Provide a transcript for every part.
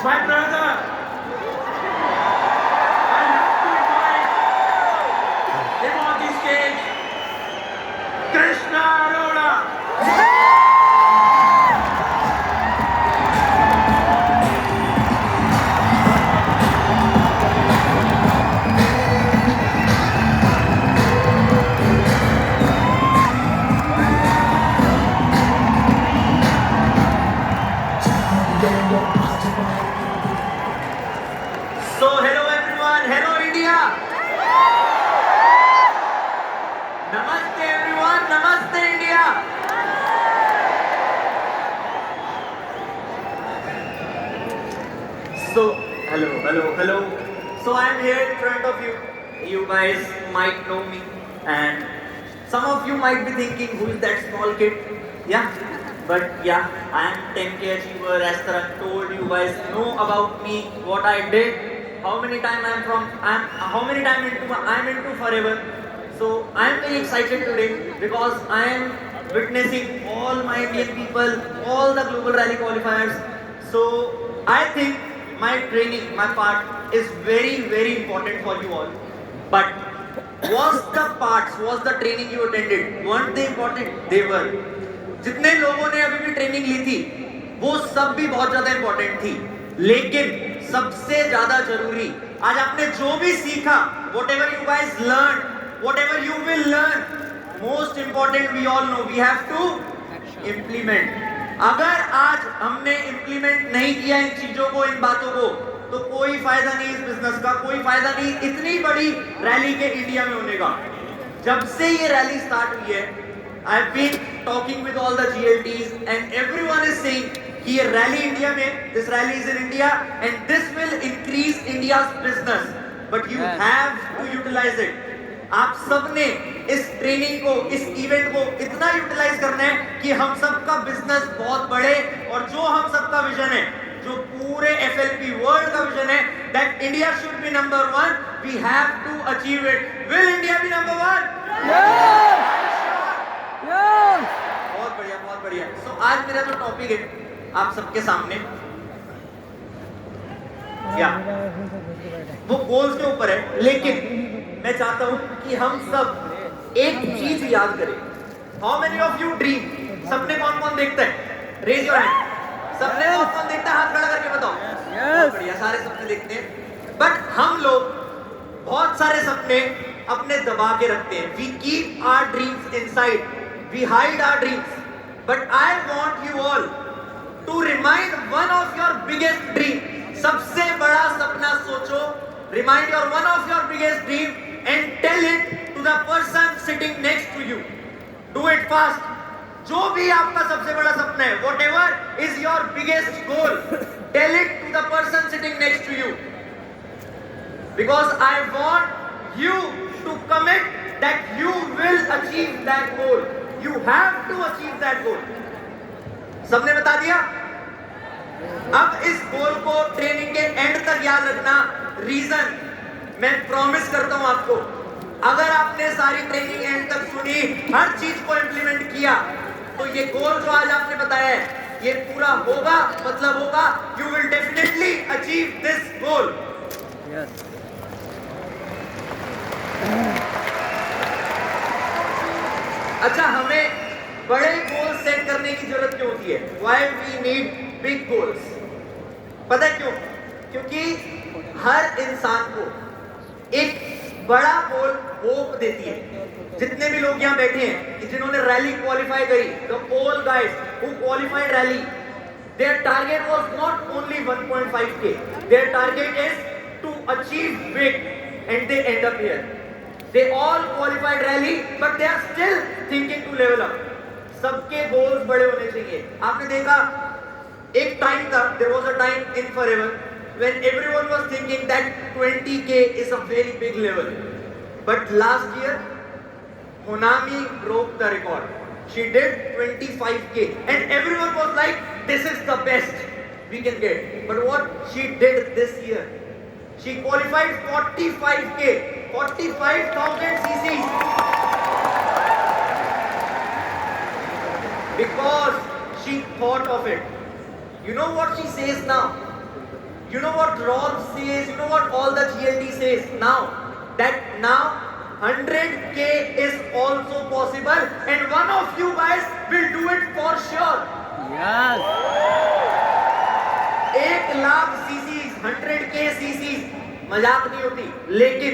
My brother, I have to invite him on the stage, Krishna Arora. So hello everyone, hello India. Namaste everyone, namaste India. So hello. So I am here in front of you. You guys might know me, and some of you might be thinking, who is that small kid? Yeah, but yeah, I am 10K achiever. As Taran told you guys know about me, what I did. How many time I'm into forever. So I am very excited today because I am witnessing all my Indian people, all the global rally qualifiers. So I think my training, my part is very important for you all. But was the training you attended? Weren't they important? They were. जितने लोगों ने अभी भी training ली थी, वो सब भी बहुत ज्यादा इंपॉर्टेंट थी. लेकिन सबसे ज्यादा जरूरी आज आपने जो भी सीखा, whatever you guys learned, whatever you will learn, most important we all know we have to implement. अगर आज हमने implement नहीं किया इन चीजों को, इन बातों को, तो कोई फायदा नहीं इस बिजनेस का, कोई फायदा नहीं इतनी बड़ी रैली के इंडिया में होने का. जब से ये रैली स्टार्ट हुई है, I've been talking with all the GLTs and everyone is saying कि ये रैली इंडिया में, this rally is in India and this will increase India's business, but you have to utilize it. आप सबने इस training को, इस event को इतना यूटिलाइज करना है कि हम सबका बिजनेस बहुत बढ़े, और जो हम सबका विजन है, जो पूरे FLP वर्ल्ड का विजन है, that India should be number one, we have to achieve it. Will India be number one? Yes! Yes! बहुत बढ़िया. So आज मेरा जो टॉपिक है आप सबके सामने, या वो गोल्स के ऊपर है, लेकिन मैं चाहता हूं कि हम सब एक चीज याद करें. How many of you dream? सबने कौन कौन देखता है? Raise your hand. सबने कौन कौन देखता है? हाथ खड़ा करके बताओ. बहुत बढ़िया, सारे सपने देखते हैं. बट हम लोग बहुत सारे सपने अपने दबा के रखते हैं. We keep our dreams inside, we hide our dreams. But I want you all to remind one of your biggest dream. सबसे बड़ा सपना सोचो, remind your one of your biggest dream and tell it to the person sitting next to you. Do it fast. जो भी आपका सबसे बड़ा सपना है, whatever is your biggest goal, tell it to the person sitting next to you. Because I want you to commit that you will achieve that goal. You have to achieve that goal. सबने बता दिया? अब इस गोल को training के and तक याद रखना. रीजन मैं प्रॉमिस करता हूं आपको, अगर आपने सारी ट्रेनिंग एंड तक सुनी, हर चीज को इंप्लीमेंट किया, तो ये गोल जो आज आपने बताया है, ये पूरा होगा. मतलब होगा, you will definitely achieve this goal. अच्छा, हमें बड़े गोल सेट करने की जरूरत क्यों होती है? Why we need big goals? पता है क्यों? क्योंकि हर इंसान को एक बड़ा गोल होप देती है. जितने भी लोग यहाँ बैठे हैं जिन्होंने रैली क्वालिफाई करी, the all guys who qualified rally, their target was not only 1.5K. Their target is to achieve big, and they end up here. They all qualified rally, but they are still thinking to level up. सबके goals बड़े होने चाहिए. आपने देखा एक time था, there was a time in forever when everyone was thinking that 20K is a very big level. But last year, Honami broke the record. She did 25K and everyone was like, this is the best we can get. But what she did this year, she qualified 45K, 45,000 cc's. Because she thought of it. You know what she says now? You know what Rolf says, you know what all the GLD says now? That now 100K is also possible and one of you guys will do it for sure. Yes. 1 lakh chassis, 100K chassis मजाक नहीं होती, लेकिन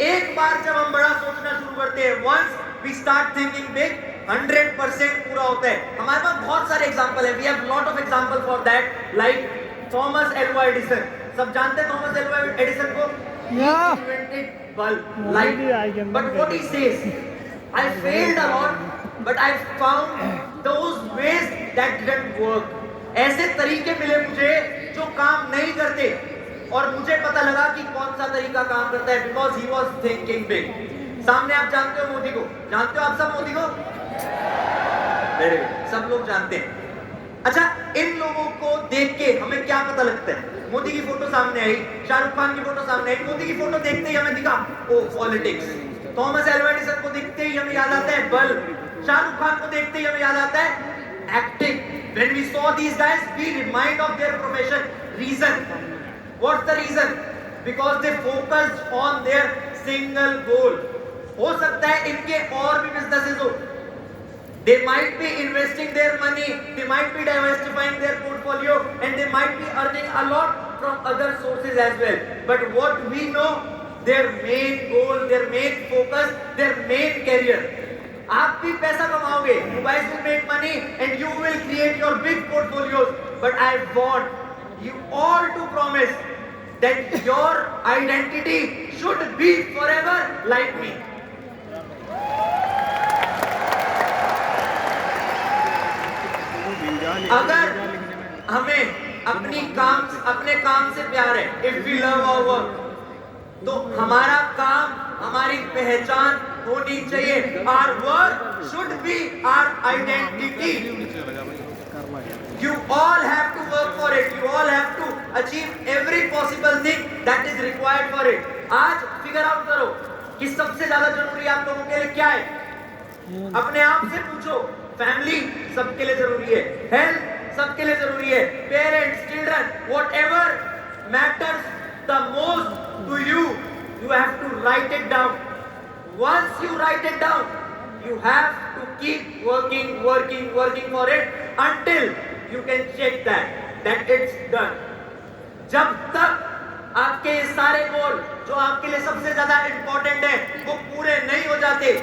एक बार जब हम बड़ा सोचना शुरू करते हैं, once we start thinking big, 100% पूरा होता है. हमारे पास बहुत सारे एग्जांपल है. We have lot of example for that, like Thomas Alva Edison. सब जानते हैं Thomas Alva Edison को? Yeah. He invented bulb, light. But what he says, I failed a lot, but I found those ways that didn't work. ऐसे तरीके मिले मुझे जो काम नहीं करते और मुझे पता लगा कि कौन सा तरीका काम करता है, because he was thinking big. सामने आप जानते हो मोदी को? जानते हो आप सब मोदी को? Very good. सब लोग जानते हैं. अच्छा, इन लोगों को देख के हमें क्या पता लगता है? मोदी की फोटो सामने आई, शाहरुख खान की फोटो सामने आई, मोदी की फोटो देखते ही हमें दिखा ओ पॉलिटिक्स. थॉमस एल्वा एडिसन को देखते ही हमें याद आता है बल्ब. शाहरुख खान को देखते ही हमें याद आता है acting. When we saw these guys, we remind of their profession. Reason. What's the reason? Because they focused on their single goal. हो सकता है इनके और भी businesses हो. They might be investing their money, they might be diversifying their portfolio, and they might be earning a lot from other sources as well. But what we know, their main goal, their main focus, their main career. आप भी पैसा कमाओगे, you guys will make money, and you will create your big portfolios. But I want you all to promise that your identity should be forever like me. अगर हमें अपने काम से प्यार है, if we love our work, तो हमारा काम हमारी पहचान होनी चाहिए. Our work should be our identity. You all have to work for it. You all have to achieve every possible thing that is required for it. आज figure out करो कि सबसे ज्यादा जरूरी आप लोगों के लिए क्या है. अपने आप से पूछो. फैमिली सबके लिए जरूरी है, हेल्थ सबके लिए जरूरी है, parents, children, whatever matters the most to you, you have to write it down. Once you write it down, you have to keep working for it until you can check that it's done. जब तक आपके सारे गोल जो आपके लिए सबसे ज्यादा important है वो पूरे नहीं हो जाते,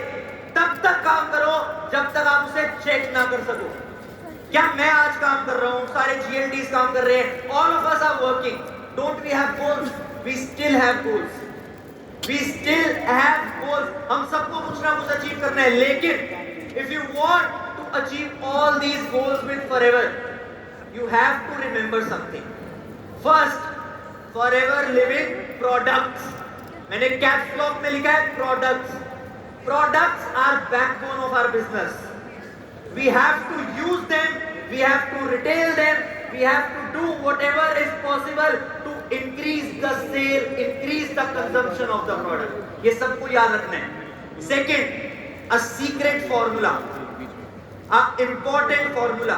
तब तक काम करो जब तक आप उसे चेक ना कर सको. क्या मैं आज काम कर रहा हूं, सारे GLDs काम कर रहे हैं, all of us are working. Don't we have goals? We still have goals. We still have goals. हम सबको कुछ ना कुछ अचीव करना है, लेकिन if you want to achieve all these goals with forever, you have to remember something. First, forever living products. मैंने caps lock में लिखा है products. Products are backbone of our business. We have to use them, we have to retail them, we have to do whatever is possible to increase the sale, increase the consumption of the product. ये सबको याद रखना है. Second, a secret formula, a important formula.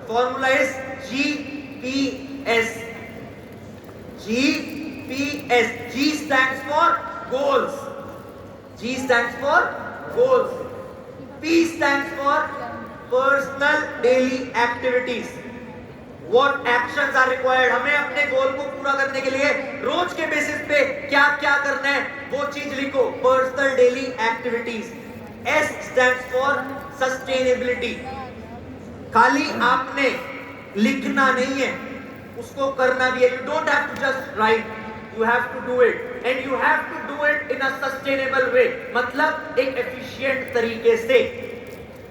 Formula is GPS. GPS. G stands for goals. G stands for goals. P stands for personal daily activities. What actions are required? हमें अपने गोल को पूरा करने के लिए रोज के बेसिस पे क्या क्या करना है वो चीज लिखो. Personal daily activities. S stands for sustainability. खाली आपने लिखना नहीं है, उसको करना भी है. You don't have to just write. You have to do it, and you have to do it in a sustainable way. मतलब एक efficient तरीके से.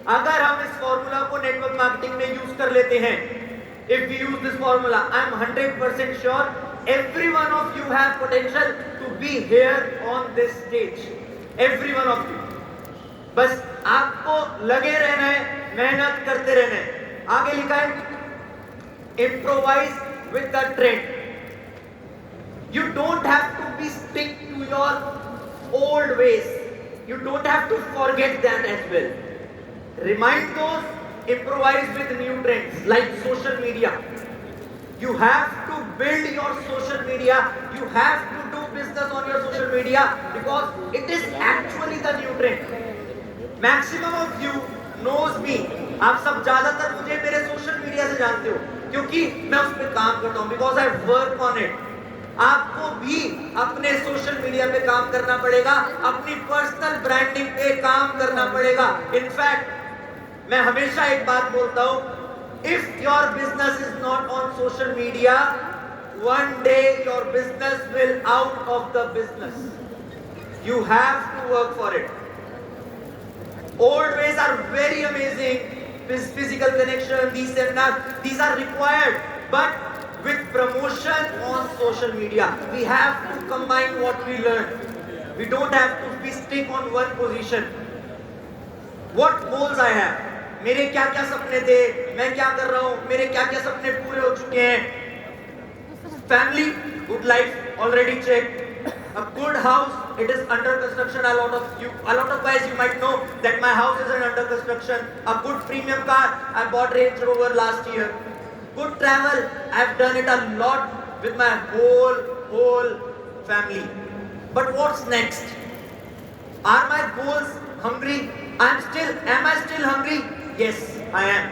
अगर हम इस फॉर्मूला को नेटवर्क मार्केटिंग में यूज कर लेते हैं, if we use this formula, I am 100% sure every one of you have potential to be here on this stage. Every one of you. बस आपको लगे रहना है, मेहनत करते रहना है. आगे लिखा है improvise with the trend. You don't have to be stick to your old ways. You don't have to forget that as well. Remind those, improvise with new trends like social media. You have to build your social media. You have to do business on your social media because it is actually the new trend. Maximum of you knows me. आप सब ज्यादातर मुझे मेरे social media से जानते हो क्योंकि मैं उस पर काम करता हूँ because I work on it. आपको भी अपने सोशल मीडिया पे काम करना पड़ेगा, अपनी पर्सनल ब्रांडिंग पे काम करना पड़ेगा. इनफैक्ट मैं हमेशा एक बात बोलता हूँ, if your business is not on social media, one day your business will out of the business. You have to work for it. Old ways are very amazing. Physical connection, these seminars, these are required. But with promotion on social media, we have to combine what we learn. We don't have to be stick on one position. What goals I have? मेरे क्या क्या सपने थे, मैं क्या कर रहा हूँ, मेरे क्या क्या सपने पूरे हो चुके हैं. Family, good life, already checked. A good house, it is under construction. A lot of guys, you might know that my house is under construction. A good premium car, I bought Range Rover last year. Good travel, I've done it a lot with my whole family. But what's next? Are my goals hungry? Am I still hungry? Yes, I am.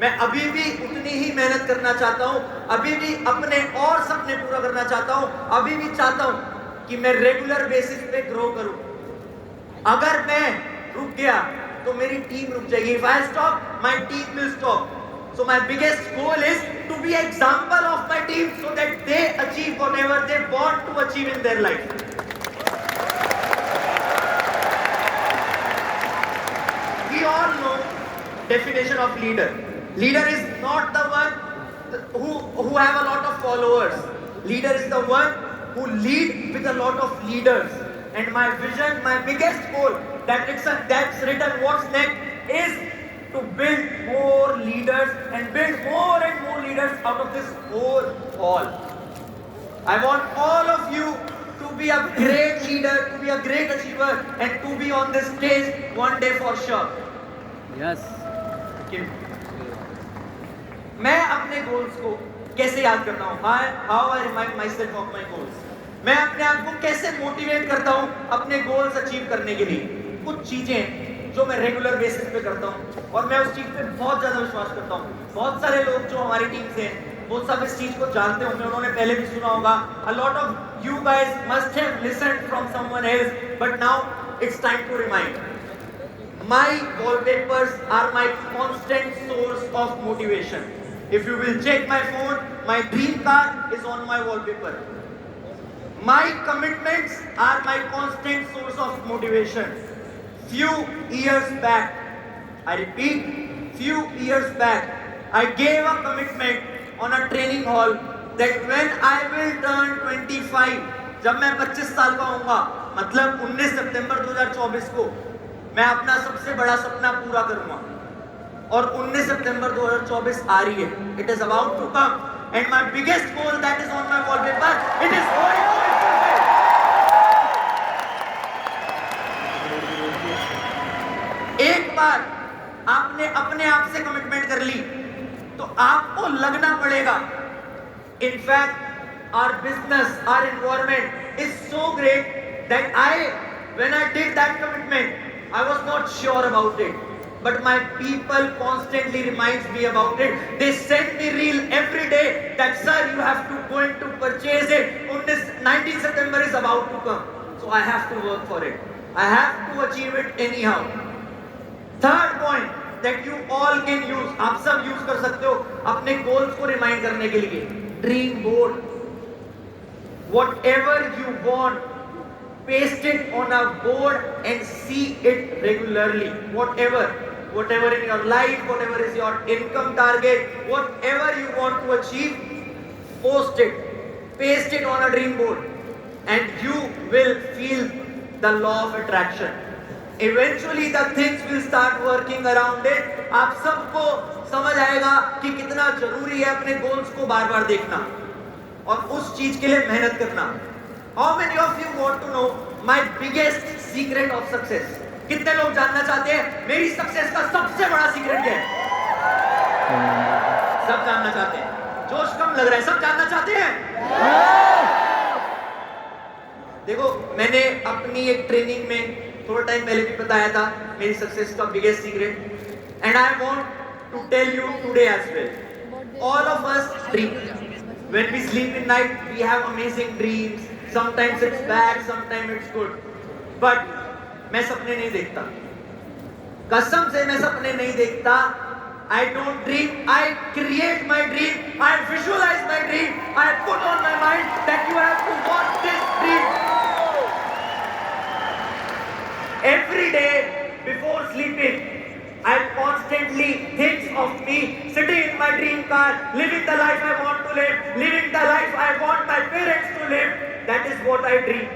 मैं अभी भी उतनी ही मेहनत करना चाहता हूँ, अभी भी अपने और सपने पूरा करना चाहता हूँ, अभी भी चाहता हूँ कि मैं रेगुलर बेसिस पे ग्रो करूँ. अगर मैं रुक गया तो मेरी टीम रुक जाएगी. If I stop, my team will stop. So my biggest goal is to be an example of my team so that they achieve whatever they want to achieve in their life. We all know definition of leader. Leader is not the one who have a lot of followers. Leader is the one who lead with a lot of leaders. And my vision, my biggest goal, that's written what's next, is to build more leaders and build more and more leaders out of this whole hall. I want all of you to be a great leader, to be a great achiever, and to be on this stage one day for sure. Yes. Thank you. मैं अपने goals को कैसे याद करता हूँ? How I remind myself of my goals. मैं अपने आप को कैसे मोटिवेट करता हूँ अपने गोल्स अचीव करने के लिए? कुछ चीजें जो मैं रेगुलर बेसिस पे करता हूँ और मैं उस चीज पे बहुत ज्यादा विश्वास करता हूँ. बहुत सारे लोग जो हमारी टीम से हैं वो सब इस चीज को जानते होंगे, उन्होंने पहले भी सुना होगा. A lot of you guys must have listened from someone else, but now it's time to remind. My wallpapers are my constant source of motivation. If you will check my phone, my dream car is on my wallpaper. My commitments are my constant source of motivation. Few years back, I repeat, few years back, I gave a commitment on a training hall that when I will turn 25, जब मैं 25 साल का होऊंगा, मतलब 19 सितंबर 2024 को, मैं अपना सबसे बड़ा सपना पूरा करूंगा. और 19 सितंबर 2024 आ रही है. It is about to come, and my biggest goal that is on my wallpaper, it is going to be fulfilled. एक बार आपने अपने आप से कमिटमेंट कर ली तो आपको लगना पड़ेगा. In fact, our business, our environment is so great that when I did that commitment, I was not sure about it. But my people constantly reminds me about it. They send me reel every day that sir, you have to going to purchase it. 19 September is about to come. So I have to work for it. I have to achieve it anyhow. Third point that you all can use, आप सब use कर सकते हो अपने goals को remind करने के लिए. Dream board. Whatever you want, paste it on a board and see it regularly. Whatever in your life, whatever is your income target, whatever you want to achieve, post it, paste it on a dream board, and you will feel the law of attraction. Eventually the things will start working around it. आप सबको समझ आएगा कि कितना जरूरी है अपने goals को बार बार देखना और उस चीज के लिए मेहनत करना. How many of you want to know my biggest secret of success? कितने लोग जानना चाहते हैं मेरी सक्सेस का सबसे बड़ा सीक्रेट क्या है? सब जानना चाहते हैं. जोश कम लग रहा है, सब जानना चाहते हैं? देखो, मैंने अपनी एक ट्रेनिंग में थोड़ा टाइम पहले भी बताया था मेरी सक्सेस का biggest secret, and I want to tell you today as well. All of us dream. When we sleep in night, we have amazing dreams. Sometimes it's bad, sometimes it's good. But मैं सपने नहीं देखता. कसम से मैं सपने नहीं देखता. I don't dream. I create my dream. I visualize my dream. I put on my mind that you have to want this dream. Every day before sleeping, I constantly think of me sitting in my dream car, living the life I want to live, living the life I want my parents to live. That is what I dream.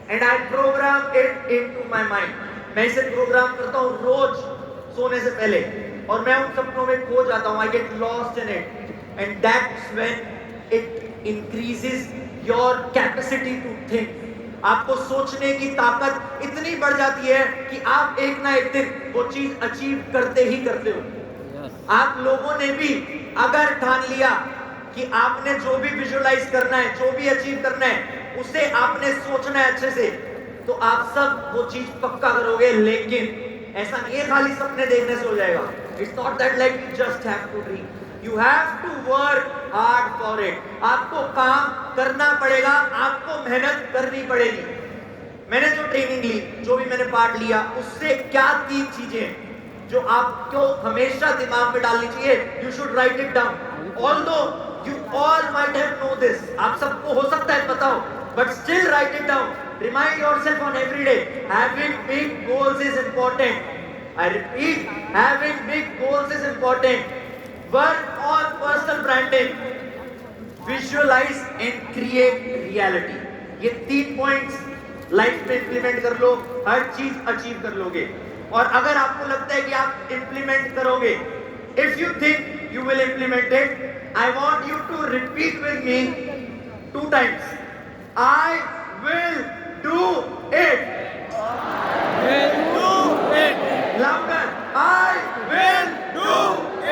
And I program it into my mind. मैं इसे programme करता हूँ रोज सोने से पहले, और मैं उन सपनों में खो जाता हूँ. I get lost in it. And that's when it increases your capacity to think. आपको सोचने की ताकत इतनी बढ़ जाती है कि आप एक ना एक दिन वो चीज अचीव करते ही करते हो. आप लोगों ने भी अगर ठान लिया कि आपने जो भी विजुअलाइज करना है, जो भी अचीव करना है, उसे आपने सोचना है अच्छे से, तो आप सब वो चीज पक्का करोगे. लेकिन ऐसा नहीं है खाली सपने देखने से हो जाएगा. It's not that like you just have to dream. You have to work hard for it. आपको काम करना पड़ेगा, आपको मेहनत करनी पड़ेगी. मैंने जो ट्रेनिंग ली, जो भी मैंने पार्ट लिया, उससे क्या 3 चीजें जो आपको हमेशा दिमाग में डालनी चाहिए. You should write it down. Although you all might have know this, आप सबको हो सकता है पता हो, but still write it down. Remind yourself on every day. Having big goals is important. I repeat, having big goals is important. Work on personal branding. Visualize and create reality. ये 3 points life में implement कर लो, हर चीज achieve कर लोगे. और अगर आपको लगता है कि आप इंप्लीमेंट करोगे, if you think you will implement it, I want you to repeat with me 2 times. I will do it. Will do it. Louder. I will do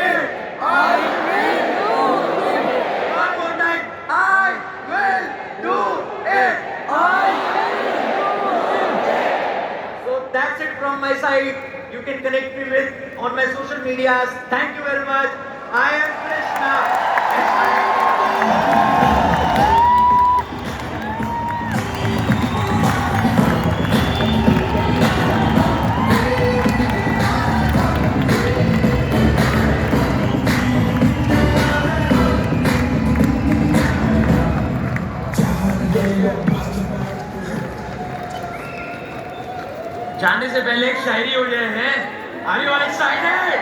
it. I will do it. One more time. I will do it. I will do it. So that's it from my side. You can connect me with on my social medias. Thank you very much. I am Krishna. And I am जाने से पहले एक शायरी हो जाए हैं. Are you all excited?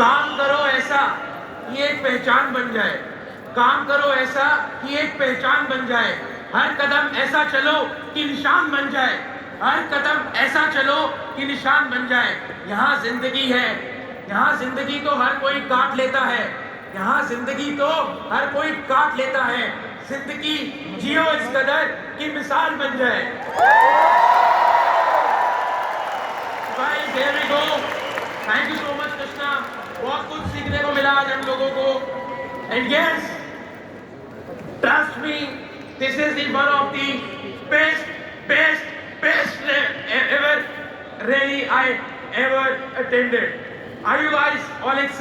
काम करो ऐसा कि एक पहचान बन जाए. काम करो ऐसा कि एक पहचान बन जाए. हर कदम ऐसा चलो कि निशान बन जाए. हर कदम ऐसा चलो कि निशान बन जाए. यहाँ जिंदगी है, यहाँ जिंदगी तो हर कोई काट लेता है. यहाँ जिंदगी तो हर कोई काट लेता है. जिंदगी जियो इस कदर की मिसाल बन जाए. Guys, here we go. Thank you so much, Krishna. बहुत कुछ सीखने को मिला आज हम लोगों को. And yes, trust me, this is the one of the best ever rally I ever attended. Are you guys all excited?